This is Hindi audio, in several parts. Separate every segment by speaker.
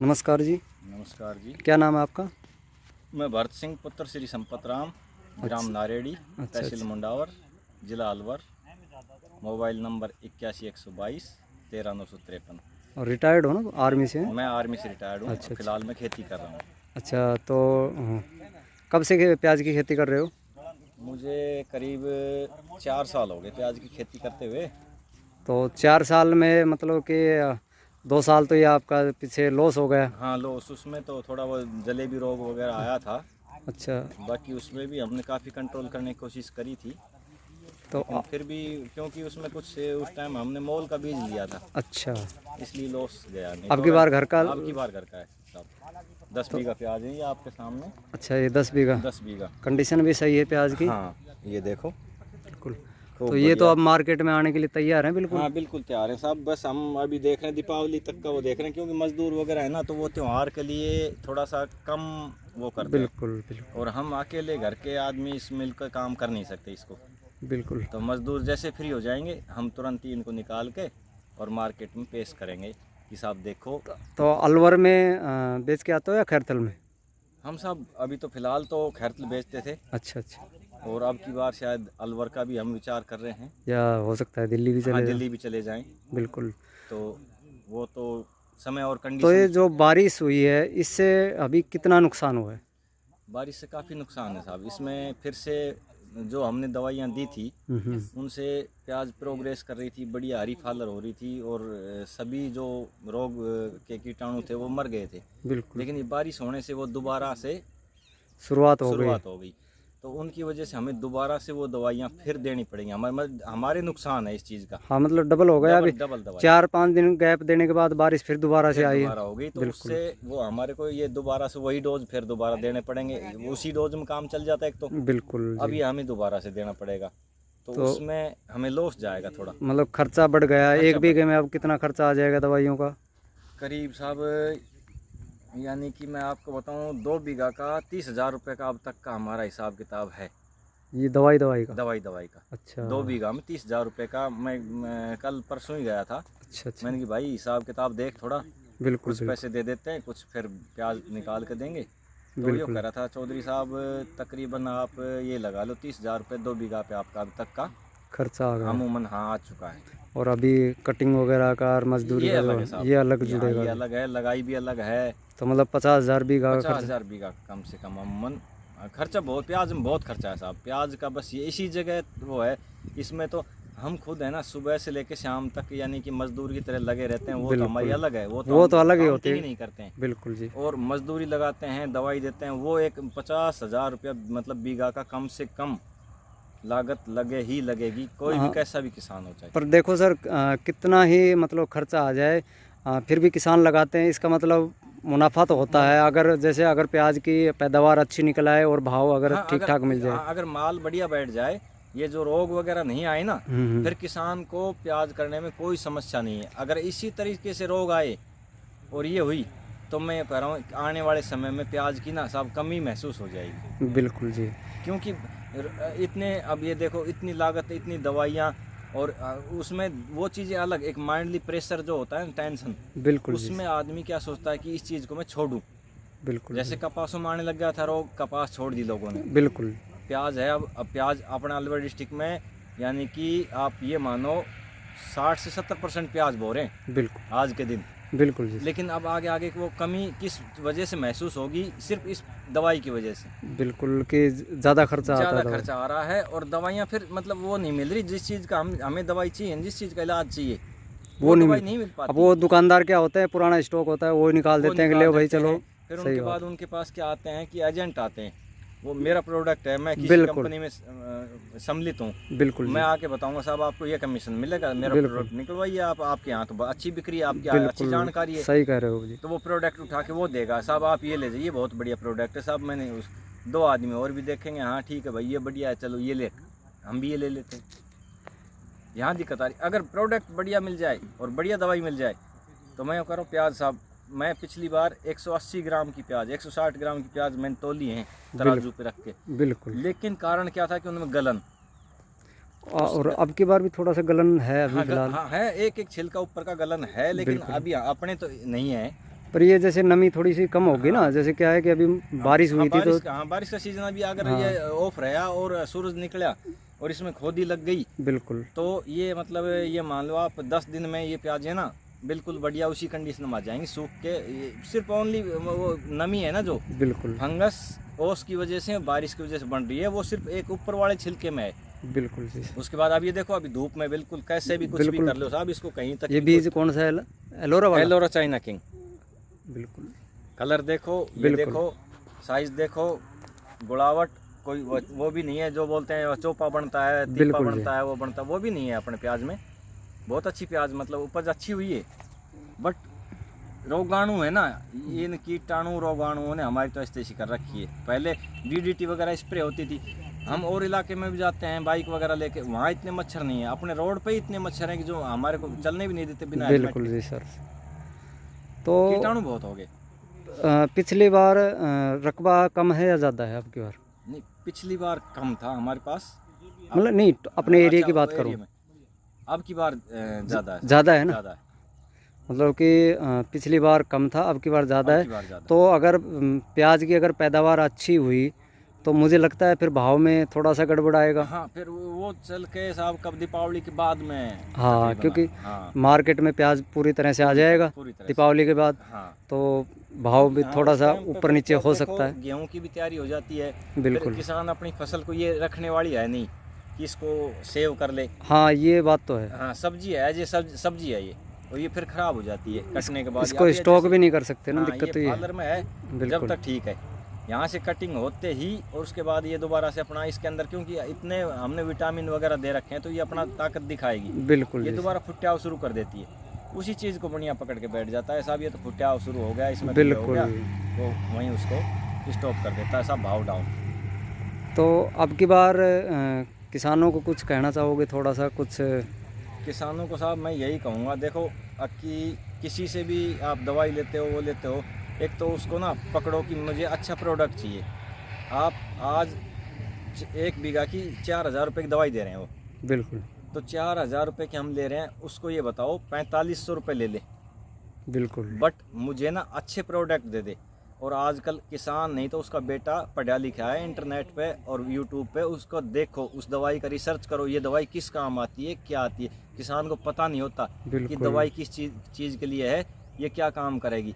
Speaker 1: नमस्कार जी।
Speaker 2: नमस्कार जी।
Speaker 1: क्या नाम है आपका?
Speaker 2: मैं भरत सिंह पुत्र श्री संपत राम, ग्राम नारेड़ी, तहसील मुंडावर, जिला अलवर। Mobile number 81 122 13 953।
Speaker 1: और रिटायर्ड हो ना, आर्मी से हैं?
Speaker 2: मैं आर्मी से रिटायर्ड हूँ।
Speaker 1: अच्छा।
Speaker 2: फिलहाल मैं खेती कर रहा हूँ।
Speaker 1: अच्छा, तो कब से प्याज की खेती कर रहे हो?
Speaker 2: मुझे करीब 4 साल हो गए प्याज की खेती करते हुए।
Speaker 1: तो 4 साल में मतलब कि 2 साल तो ये आपका पीछे लॉस हो गया।
Speaker 2: हाँ, उसमें तो थोड़ा वो जलेबी रोग वगैरह आया था।
Speaker 1: अच्छा।
Speaker 2: बाकी उसमें भी हमने काफ़ी कंट्रोल करने की कोशिश करी थी,
Speaker 1: तो
Speaker 2: लेकिन फिर भी क्योंकि उसमें कुछ उस टाइम हमने मोल का बीज लिया था,
Speaker 1: अच्छा,
Speaker 2: इसलिए लॉस गया। नहीं
Speaker 1: अब
Speaker 2: तो
Speaker 1: की बार घर का?
Speaker 2: अब की बार घर का है साहब। 10 बीघा प्याज है ये आपके सामने।
Speaker 1: अच्छा, ये 10 बीघा।
Speaker 2: 10 बीघा।
Speaker 1: कंडीशन भी सही है प्याज की?
Speaker 2: हाँ, ये देखो
Speaker 1: बिल्कुल।
Speaker 2: खूब
Speaker 1: तो ये तो
Speaker 2: बढ़िया।
Speaker 1: अब मार्केट में आने के लिए तैयार हैं बिल्कुल?
Speaker 2: हाँ, बिल्कुल तैयार है साहब। बस हम अभी देख रहे हैं दीपावली तक का वो देख रहे हैं, क्योंकि मजदूर वगैरह है ना, तो वो त्योहार के लिए थोड़ा सा कम वो करते हैं।
Speaker 1: बिल्कुल बिल्कुल
Speaker 2: और हम अकेले घर के आदमी इस मिल का काम कर नहीं सकते इसको।
Speaker 1: बिल्कुल।
Speaker 2: तो मजदूर जैसे फ्री हो जाएंगे, हम तुरंत ही इनको निकाल के और मार्केट में पेश करेंगे कि साहब देखो।
Speaker 1: तो अलवर में बेच के आते हो या खैरथल में?
Speaker 2: हम साहब अभी तो फिलहाल तो खैरतल बेचते थे,
Speaker 1: अच्छा अच्छा।
Speaker 2: और अब की बार शायद अलवर का भी हम विचार कर रहे हैं।
Speaker 1: या हो सकता है दिल्ली भी
Speaker 2: हाँ,
Speaker 1: चले जाओ।
Speaker 2: दिल्ली भी चले जाएं।
Speaker 1: बिल्कुल।
Speaker 2: तो वो तो समय और
Speaker 1: तो
Speaker 2: कंडीशन।
Speaker 1: ये जो बारिश हुई है इससे अभी कितना नुकसान हुआ है?
Speaker 2: बारिश से काफ़ी नुकसान है साहब। इसमें फिर से जो हमने दवाइयाँ दी थी, उनसे प्याज प्रोग्रेस कर रही थी, बढ़िया हरी फालर हो रही थी, और सभी जो रोग के कीटाणु थे वो मर गए थे।
Speaker 1: बिल्कुल।
Speaker 2: लेकिन ये बारिश होने से वो दोबारा से
Speaker 1: शुरुआत हो गई।
Speaker 2: शुरुआत हो गई, तो उनकी वजह से हमें दोबारा से वो दवाइयाँ फिर देनी पड़ेंगी। हमारे नुकसान है इस चीज़ का।
Speaker 1: हाँ, मतलब डबल हो गया अभी।
Speaker 2: डबल दवाई
Speaker 1: 4-5 दिन गैप देने के बाद बारिश फिर दोबारा से
Speaker 2: फिर
Speaker 1: आई है।
Speaker 2: दोबारा हो गई, तो
Speaker 1: बिल्कुल
Speaker 2: उससे वो हमारे को ये दोबारा से वही डोज फिर दोबारा देने पड़ेंगे। उसी डोज में काम चल जाता है एक तो।
Speaker 1: बिल्कुल
Speaker 2: अब
Speaker 1: जी।
Speaker 2: ये हमें दोबारा से देना पड़ेगा, तो उसमें हमें लॉस जाएगा थोड़ा।
Speaker 1: मतलब खर्चा बढ़ गया।
Speaker 2: खर्चा
Speaker 1: एक बीघे में अब कितना खर्चा आ जाएगा दवाइयों का?
Speaker 2: करीब साहब, यानी कि मैं आपको बताऊं, 2 बीघा का 30,000 रुपये का अब तक का हमारा हिसाब किताब है।
Speaker 1: ये दवाई का?
Speaker 2: दवाई का।
Speaker 1: अच्छा।
Speaker 2: 2 बीघा में 30,000 रुपये का। मैं कल परसों ही गया था।
Speaker 1: अच्छा अच्छा।
Speaker 2: मैंने कि भाई हिसाब किताब देख थोड़ा,
Speaker 1: बिल्कुल
Speaker 2: कुछ
Speaker 1: बिल्कुल
Speaker 2: पैसे दे देते हैं, कुछ फिर प्याज निकाल के देंगे। तो ये
Speaker 1: बिल्कुल।
Speaker 2: कह रहा था चौधरी साहब, तकरीबन आप ये लगा लो 30,000 रुपये 2 बीघा पे आपका अब तक का
Speaker 1: खर्चा आ गया।
Speaker 2: अमूमन हाँ आ चुका है।
Speaker 1: और अभी कटिंग वगैरह का और मजदूरी
Speaker 2: ये
Speaker 1: का
Speaker 2: अलग है
Speaker 1: जो
Speaker 2: साहब,
Speaker 1: ये अलग जुड़ेगा
Speaker 2: ये
Speaker 1: अभी।
Speaker 2: अलग है, लगाई भी अलग है।
Speaker 1: तो मतलब 50,000 बीघा का खर्चा।
Speaker 2: 50,000 बीघा कम से कम अमूमन खर्चा। बहुत प्याज में बहुत खर्चा है साहब। प्याज का बस ये इसी जगह वो है। इसमें तो हम खुद है ना, सुबह से लेकर शाम तक यानी कि मजदूर की तरह लगे रहते हैं। वो तो हमारी अलग है, वो तो
Speaker 1: अलग ही होती है।
Speaker 2: नहीं करते हैं।
Speaker 1: बिल्कुल जी।
Speaker 2: और मजदूरी लगाते हैं, दवाई देते हैं, वो एक 50,000 रुपया मतलब बीघा का कम से कम लागत लगे ही लगेगी, कोई भी कैसा भी किसान हो चाहे।
Speaker 1: पर देखो सर, कितना ही मतलब खर्चा आ जाए, फिर भी किसान लगाते हैं, इसका मतलब मुनाफा तो होता है। अगर जैसे अगर प्याज की पैदावार अच्छी निकल आए और भाव अगर
Speaker 2: हाँ,
Speaker 1: ठीक ठाक मिल जाए।
Speaker 2: अगर माल बढ़िया बैठ जाए, ये जो रोग वगैरह नहीं आए ना, फिर किसान को प्याज करने में कोई समस्या नहीं है। अगर इसी तरीके से रोग आए और ये हुई, तो मैं कह रहा हूँ आने वाले समय में प्याज की ना साहब कमी महसूस हो जाएगी।
Speaker 1: बिल्कुल जी।
Speaker 2: क्योंकि इतने, अब ये देखो, इतनी लागत, इतनी दवाइयाँ, और उसमें वो चीज़ें अलग, एक माइंडली प्रेशर जो होता है, टेंशन,
Speaker 1: बिल्कुल
Speaker 2: उसमें आदमी क्या सोचता है कि इस चीज़ को मैं छोड़ूं।
Speaker 1: बिल्कुल।
Speaker 2: जैसे कपासों में आने लग गया था रोग, कपास छोड़ दी लोगों ने।
Speaker 1: बिल्कुल।
Speaker 2: प्याज है, अब प्याज अपना अलवर डिस्ट्रिक्ट में यानी कि आप ये मानो 60 से 70% प्याज बो रहे हैं
Speaker 1: बिल्कुल
Speaker 2: आज के दिन।
Speaker 1: बिल्कुल जी।
Speaker 2: लेकिन अब आगे आगे वो कमी किस वजह से महसूस होगी? सिर्फ इस दवाई की वजह से।
Speaker 1: बिल्कुल कि ज़्यादा खर्चा आता है।
Speaker 2: ज़्यादा खर्चा आ रहा है, और दवाइयाँ फिर मतलब वो नहीं मिल रही जिस चीज़ का हमें दवाई चाहिए, जिस चीज़ का इलाज चाहिए, वो दवाई नहीं मिल पाती।
Speaker 1: अब वो दुकानदार क्या होता है, पुराना स्टॉक होता है, वो निकाल देते हैं कि ले भाई चलो।
Speaker 2: फिर उनके बाद उनके पास क्या आते हैं कि एजेंट आते हैं, वो मेरा प्रोडक्ट है, मैं किसी कंपनी में सम्मिलित हूँ,
Speaker 1: बिल्कुल
Speaker 2: मैं आके बताऊंगा साहब आपको ये कमीशन मिलेगा, मेरा प्रोडक्ट निकलवाइए आप, आपके यहाँ तो अच्छी बिक्री है, आपकी अच्छी जानकारी है।
Speaker 1: सही कह रहे हो जी।
Speaker 2: तो वो प्रोडक्ट उठा के वो देगा, साहब आप ये ले जाइए, बहुत बढ़िया प्रोडक्ट है साहब। मैंने उस 2 आदमी और भी देखेंगे, हाँ ठीक है भाई ये बढ़िया है, चलो ये ले, हम भी ये ले लेते हैं। यहाँ दिक्कत आ रही। अगर प्रोडक्ट बढ़िया मिल जाए और बढ़िया दवाई मिल जाए, तो मैं कह रहा हूँ प्याज साहब, मैं पिछली बार 180 ग्राम की प्याज, 160 ग्राम की प्याज मैंने तोली हैं तराजू पे रख के।
Speaker 1: बिल्कुल।
Speaker 2: लेकिन कारण क्या था कि उनमें गलन,
Speaker 1: और अब की बार भी थोड़ा सा गलन है अभी फिलहाल।
Speaker 2: हाँ है, एक छिलका ऊपर का गलन है, लेकिन अभी अपने तो नहीं है।
Speaker 1: पर ये जैसे नमी थोड़ी सी कम होगी ना, जैसे क्या है कि अभी बारिश हुई थी तो
Speaker 2: बारिश का सीजन अभी अगर ये ऑफ रहा और सूरज निकला और इसमें खोदी लग गई
Speaker 1: बिल्कुल,
Speaker 2: तो ये मतलब ये मान लो आप 10 दिन में ये प्याज है ना बिल्कुल बढ़िया उसी कंडीशन में आ जाएंगी सूख के। सिर्फ ओनली वो नमी है ना जो
Speaker 1: बिल्कुल,
Speaker 2: फंगस ओस की वजह से बारिश की वजह से बन रही है, वो सिर्फ एक ऊपर वाले छिलके में है।
Speaker 1: बिल्कुल जी।
Speaker 2: उसके बाद अब ये देखो अभी धूप में बिल्कुल कैसे भी कुछ भी कर लो साहब, इसको कहीं तक
Speaker 1: ये बीज कौन सा है? एलोरा वाला?
Speaker 2: Ellora China king.
Speaker 1: बिल्कुल,
Speaker 2: कलर देखो, ये देखो साइज देखो, गुड़ावट कोई वो भी नहीं है जो बोलते हैं चोपा बनता है, तीपा बनता है, वो बनता है, वो भी नहीं है अपने प्याज में। बहुत अच्छी प्याज मतलब उपज अच्छी हुई है। बट रोगाणु है ना, इन कीटाणु रोगाणुओं ने हमारी तो ऐसी कर रखी है। पहले DDT वगैरह स्प्रे होती थी, हम और इलाके में भी जाते हैं बाइक वगैरह लेके, वहाँ इतने मच्छर नहीं है, अपने रोड पे ही इतने मच्छर हैं कि जो हमारे को चलने भी नहीं देते बिना।
Speaker 1: बिल्कुल जी सर। तो
Speaker 2: कीटाणु बहुत हो गए।
Speaker 1: पिछली बार रकबा कम है या ज़्यादा है आपकी बार?
Speaker 2: नहीं, पिछली बार कम था हमारे पास,
Speaker 1: मतलब नहीं अपने एरिया की बात करूँ,
Speaker 2: अब की बार ज़्यादा है।
Speaker 1: ज़्यादा है ना,
Speaker 2: ज़्यादा है।
Speaker 1: मतलब कि पिछली बार कम था, अब की बार ज़्यादा है। तो अगर प्याज की अगर पैदावार अच्छी हुई तो मुझे लगता है फिर भाव में थोड़ा सा गड़बड़ आएगा।
Speaker 2: हाँ, फिर वो चल के साहब कब दीपावली के बाद में।
Speaker 1: हाँ, क्योंकि मार्केट में प्याज पूरी तरह से आ जाएगा दीपावली के बाद।
Speaker 2: हाँ,
Speaker 1: तो भाव भी थोड़ा सा ऊपर नीचे हो सकता है।
Speaker 2: गेहूं की भी तैयारी हो जाती है।
Speaker 1: बिल्कुल,
Speaker 2: किसान अपनी फसल को ये रखने वाली है नहीं कि इसको सेव कर ले।
Speaker 1: हाँ, ये बात तो है।
Speaker 2: हाँ, सब्जी है, ये सब्जी है ये, और ये फिर खराब हो जाती है कटने के बाद।
Speaker 1: इसको स्टॉक भी नहीं कर सकते ना, दिक्कत तो ये
Speaker 2: पार्लर में है जब तक ठीक है, यहाँ से कटिंग होते ही और उसके बाद ये दोबारा से अपना इसके अंदर, क्योंकि इतने हमने विटामिन वगैरह दे रखे हैं तो ये अपना ताकत दिखाएगी।
Speaker 1: बिल्कुल,
Speaker 2: ये दोबारा फुट्याव शुरू कर देती है, उसी चीज़ को बढ़िया पकड़ के बैठ जाता है साहब। ये तो फुट्याव शुरू हो गया इसमें,
Speaker 1: बिल्कुल,
Speaker 2: वो वहीं उसको स्टॉप कर देता है सब, भाव डाउन।
Speaker 1: तो अब की बार किसानों को कुछ कहना चाहोगे, थोड़ा सा कुछ?
Speaker 2: किसानों को साहब मैं यही कहूँगा, देखो कि किसी से भी आप दवाई लेते हो वो लेते हो, एक तो उसको ना पकड़ो कि मुझे अच्छा प्रोडक्ट चाहिए। आप आज 1 बीघा की 4,000 रुपये की दवाई दे रहे हैं वो,
Speaker 1: बिल्कुल,
Speaker 2: तो 4,000 रुपये की हम ले रहे हैं, उसको ये बताओ 4500 रुपये ले ले।
Speaker 1: बिल्कुल,
Speaker 2: बट मुझे ना अच्छे प्रोडक्ट दे दे। और आजकल किसान नहीं तो उसका बेटा पढ़ा लिखा है, इंटरनेट पे और यूट्यूब पे उसको देखो, उस दवाई का रिसर्च करो, ये दवाई किस काम आती है, क्या आती है। किसान को पता नहीं होता कि दवाई किस चीज़ के लिए है, ये क्या काम करेगी।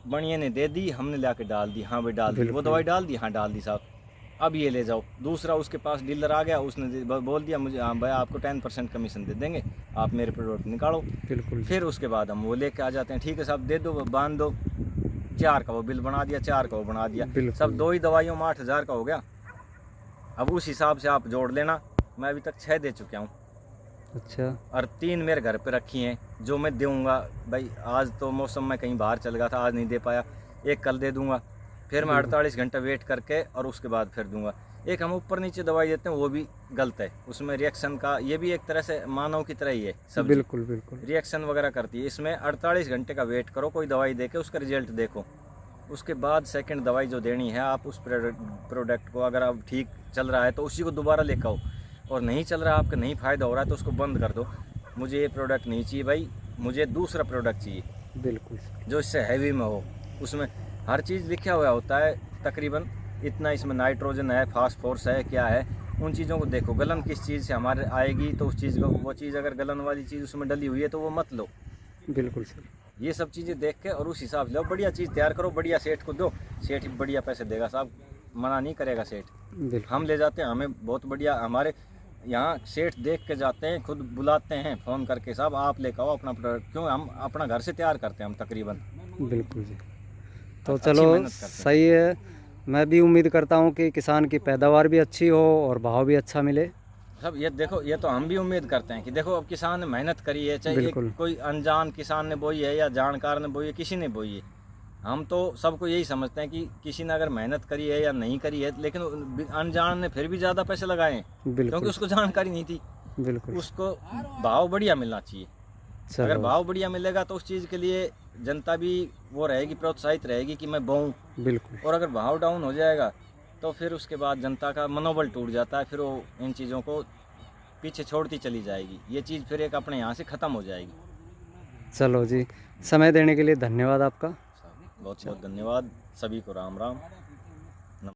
Speaker 2: बढ़िया ने दे दी, हमने ला के डाल दी, हाँ भाई डाल दी, वो दवाई डाल दी, हाँ डाल दी साहब, अब ये ले जाओ। दूसरा उसके पास डीलर आ गया, उसने बोल दिया मुझे, हाँ भाई आपको 10% कमीशन दे देंगे, आप मेरे प्रोडक्ट निकालो।
Speaker 1: बिल्कुल,
Speaker 2: फिर उसके बाद हम वो लेके आ जाते हैं, ठीक है साहब दे दो, बांध दो, 4 का वो बिल बना दिया, 4 का वो बना दिया, सब 2 ही दवाइयों में 8,000 का हो गया। अब उस हिसाब से आप जोड़ लेना, मैं अभी तक 6 दे चुका हूँ।
Speaker 1: अच्छा,
Speaker 2: और 3 मेरे घर पे रखी हैं जो मैं दूंगा। भाई आज तो मौसम में कहीं बाहर चल गया था, आज नहीं दे पाया, एक कल दे दूंगा, फिर मैं 48 घंटे वेट करके और उसके बाद फिर दूंगा। एक हम ऊपर नीचे दवाई देते हैं वो भी गलत है, उसमें रिएक्शन का, ये भी एक तरह से मानव की तरह ही है सब।
Speaker 1: बिल्कुल, बिल्कुल,
Speaker 2: रिएक्शन वगैरह करती है। इसमें 48 घंटे का वेट करो, कोई दवाई दे के उसका रिजल्ट देखो, उसके बाद सेकंड दवाई जो देनी है आप उस प्रोडक्ट को, अगर आप ठीक चल रहा है तो उसी को दोबारा लेकर आओ, और नहीं चल रहा, आपका नहीं फ़ायदा हो रहा है तो उसको बंद कर दो। मुझे ये प्रोडक्ट नहीं चाहिए भाई, मुझे दूसरा प्रोडक्ट चाहिए।
Speaker 1: बिल्कुल,
Speaker 2: जो इससे हैवी में हो, उसमें हर चीज़ लिखा हुआ होता है तकरीबन, इतना इसमें नाइट्रोजन है, फास्फोरस है, क्या है, उन चीज़ों को देखो। गलन किस चीज़ से हमारे आएगी तो उस चीज़ को, वो चीज़ अगर गलन वाली चीज़ उसमें डली हुई है तो वो मत लो।
Speaker 1: बिल्कुल सर,
Speaker 2: ये सब चीज़ें देख के और उस हिसाब से लो, बढ़िया चीज़ तैयार करो, बढ़िया सेठ को दो, सेठ बढ़िया पैसे देगा साहब, मना नहीं करेगा सेठ। हम ले जाते हैं, हमें बहुत बढ़िया, हमारे यहाँ सेठ देख के जाते हैं, खुद बुलाते हैं फ़ोन करके, साहब आप लेकर आओ अपना प्रोडक्ट, क्यों हम अपना घर से तैयार करते हैं हम तकरीबन।
Speaker 1: बिल्कुल जी, तो चलो सही है। मैं भी उम्मीद करता हूँ कि किसान की पैदावार भी अच्छी हो और भाव भी अच्छा मिले।
Speaker 2: सब ये देखो, ये तो हम भी उम्मीद करते हैं कि देखो अब किसान ने मेहनत करी है, चाहे कोई अनजान किसान ने बोई है या जानकार ने बोई है, किसी ने बोई है, हम तो सबको यही समझते हैं कि किसी ने अगर मेहनत करी है या नहीं करी है, लेकिन अनजान ने फिर भी ज़्यादा पैसे लगाए हैं क्योंकि उसको जानकारी नहीं थी।
Speaker 1: बिल्कुल,
Speaker 2: उसको भाव बढ़िया मिलना चाहिए। अगर भाव बढ़िया मिलेगा तो उस चीज़ के लिए जनता भी वो रहेगी, प्रोत्साहित रहेगी कि मैं बोऊँ।
Speaker 1: बिल्कुल,
Speaker 2: और अगर भाव डाउन हो जाएगा तो फिर उसके बाद जनता का मनोबल टूट जाता है, फिर वो इन चीज़ों को पीछे छोड़ती चली जाएगी, ये चीज़ फिर एक अपने यहाँ से ख़त्म हो जाएगी।
Speaker 1: चलो जी, समय देने के लिए धन्यवाद आपका।
Speaker 2: बहुत बहुत धन्यवाद, सभी को राम राम।